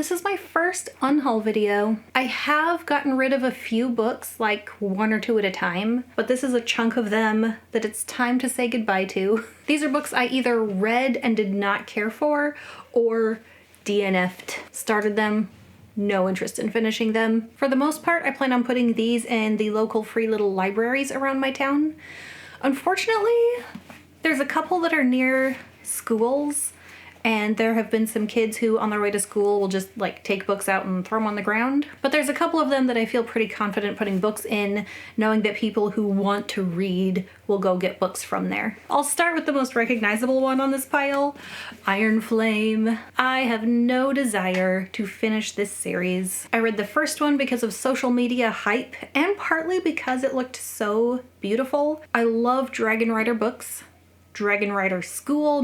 This is my first unhaul video. I have gotten rid of a few books, like 1 or 2 at a time, but this is a chunk of them that it's time to say goodbye to. These are books I either read and did not care for, or DNF'd. Started them, no interest in finishing them. For the most part, I plan on putting these in the local free little libraries around my town. Unfortunately, there's a couple that are near schools, and there have been some kids who on their way to school will just like take books out and throw them on the ground. But there's a couple of them that I feel pretty confident putting books in, knowing that people who want to read will go get books from there. I'll start with the most recognizable one on this pile, Iron Flame. I have no desire to finish this series. I read the first one because of social media hype and partly because it looked so beautiful. I love Dragon Rider books. Dragon Rider School,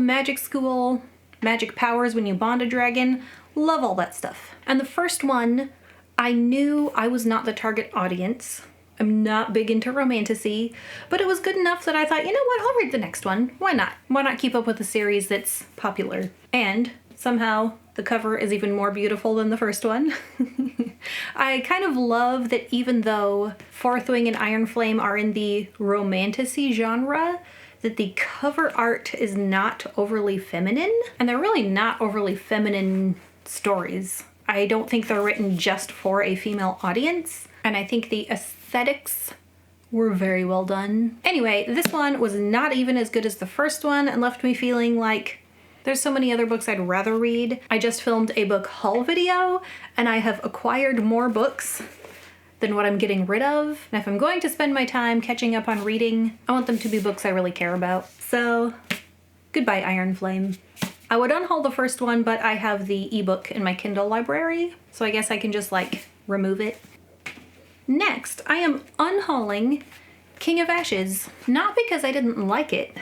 Magic powers when you bond a dragon, love all that stuff. And the first one, I knew I was not the target audience. I'm not big into romantasy, but it was good enough that I thought, you know what, I'll read the next one. Why not? Why not keep up with a series that's popular? And somehow the cover is even more beautiful than the first one. I kind of love that even though Fourth Wing and Iron Flame are in the romantasy genre, that the cover art is not overly feminine, and they're really not overly feminine stories. I don't think they're written just for a female audience, and I think the aesthetics were very well done. Anyway, this one was not even as good as the first one and left me feeling like there's so many other books I'd rather read. I just filmed a book haul video, and I have acquired more books than what I'm getting rid of. And if I'm going to spend my time catching up on reading, I want them to be books I really care about. So, goodbye Iron Flame. I would unhaul the first one, but I have the ebook in my Kindle library, so I guess I can just like remove it. Next, I am unhauling King of Ashes. Not because I didn't like it.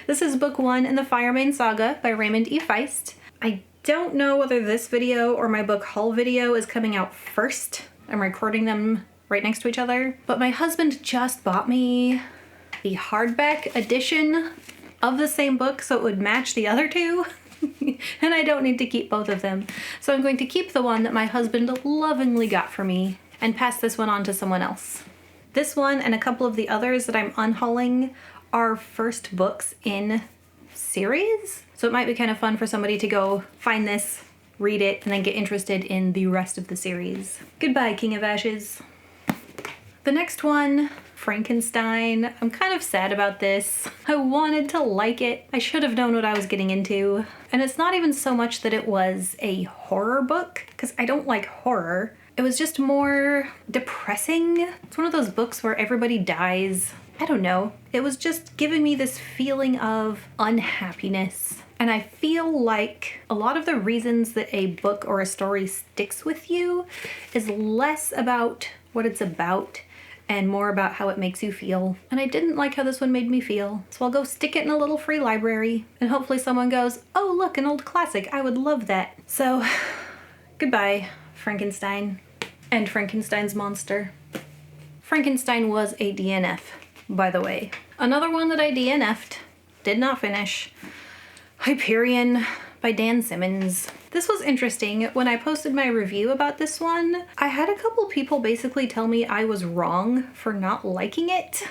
This is book 1 in the Firemain Saga by Raymond E. Feist. I don't know whether this video or my book haul video is coming out first. I'm recording them right next to each other. But my husband just bought me the hardback edition of the same book so it would match the other two. And I don't need to keep both of them. So I'm going to keep the one that my husband lovingly got for me and pass this one on to someone else. This one and a couple of the others that I'm unhauling are first books in series. So it might be kind of fun for somebody to go find this, read it, and then get interested in the rest of the series. Goodbye, King of Ashes. The next one, Frankenstein. I'm kind of sad about this. I wanted to like it. I should have known what I was getting into. And it's not even so much that it was a horror book, because I don't like horror. It was just more depressing. It's one of those books where everybody dies. I don't know. It was just giving me this feeling of unhappiness. And I feel like a lot of the reasons that a book or a story sticks with you is less about what it's about and more about how it makes you feel. And I didn't like how this one made me feel. So I'll go stick it in a little free library and hopefully someone goes, oh look, an old classic, I would love that. So goodbye, Frankenstein and Frankenstein's monster. Frankenstein was a DNF, by the way. Another one that I DNF'd, did not finish. Hyperion by Dan Simmons. This was interesting. When I posted my review about this one, I had a couple people basically tell me I was wrong for not liking it.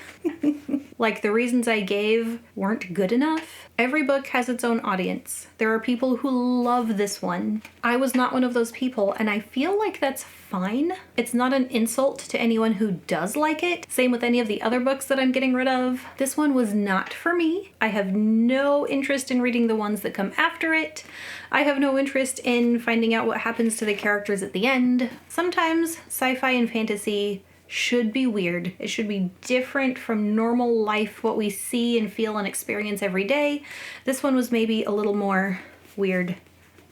Like the reasons I gave weren't good enough. Every book has its own audience. There are people who love this one. I was not one of those people, and I feel like that's fine. It's not an insult to anyone who does like it. Same with any of the other books that I'm getting rid of. This one was not for me. I have no interest in reading the ones that come after it. I have no interest in finding out what happens to the characters at the end. Sometimes sci-fi and fantasy should be weird. It should be different from normal life, what we see and feel and experience every day. This one was maybe a little more weird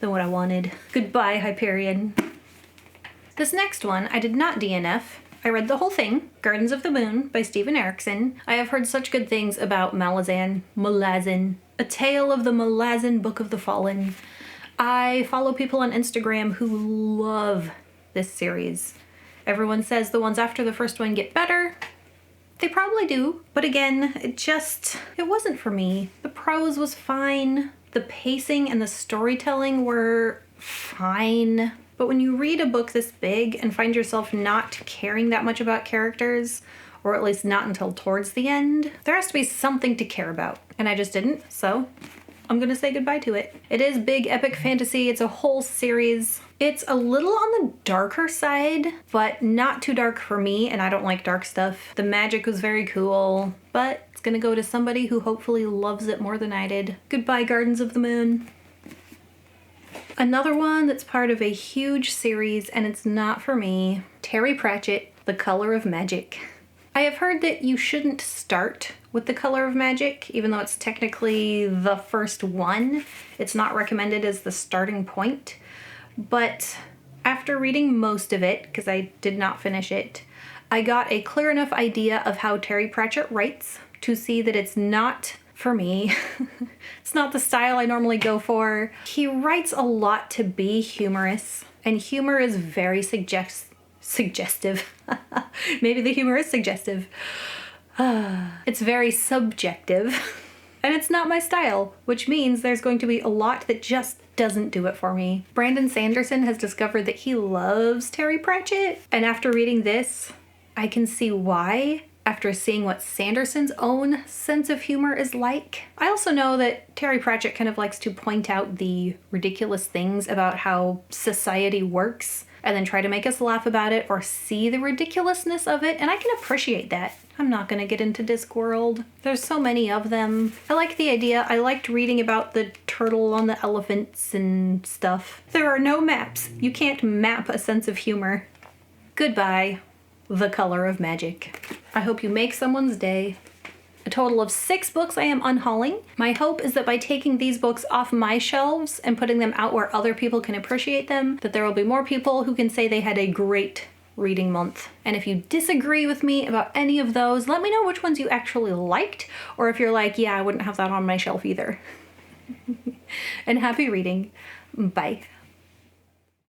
than what I wanted. Goodbye, Hyperion. This next one I did not DNF. I read the whole thing, Gardens of the Moon by Steven Erikson. I have heard such good things about Malazan, A Tale of the Malazan Book of the Fallen. I follow people on Instagram who love this series. Everyone says the ones after the first one get better. They probably do, but again, it wasn't for me. The prose was fine. The pacing and the storytelling were fine. But when you read a book this big and find yourself not caring that much about characters, or at least not until towards the end, there has to be something to care about. And I just didn't, so I'm gonna say goodbye to it. It is big epic fantasy. It's a whole series. It's a little on the darker side, but not too dark for me, and I don't like dark stuff. The magic was very cool, but it's gonna go to somebody who hopefully loves it more than I did. Goodbye, Gardens of the Moon. Another one that's part of a huge series, and it's not for me. Terry Pratchett, The Color of Magic. I have heard that you shouldn't start with The Color of Magic, even though it's technically the first one. It's not recommended as the starting point. But after reading most of it, because I did not finish it, I got a clear enough idea of how Terry Pratchett writes to see that it's not for me. It's not the style I normally go for. He writes a lot to be humorous, and humor is very suggestive. Maybe the humor is suggestive. It's very subjective. And it's not my style, which means there's going to be a lot that just doesn't do it for me. Brandon Sanderson has discovered that he loves Terry Pratchett, and after reading this, I can see why, after seeing what Sanderson's own sense of humor is like. I also know that Terry Pratchett kind of likes to point out the ridiculous things about how society works and then try to make us laugh about it or see the ridiculousness of it, and I can appreciate that. I'm not gonna get into Discworld. There's so many of them. I like the idea. I liked reading about the turtle on the elephants and stuff. There are no maps. You can't map a sense of humor. Goodbye, The Color of Magic. I hope you make someone's day. A total of 6 books I am unhauling. My hope is that by taking these books off my shelves and putting them out where other people can appreciate them, that there will be more people who can say they had a great reading month. And if you disagree with me about any of those, let me know which ones you actually liked, or if you're like, yeah, I wouldn't have that on my shelf either. And happy reading. Bye.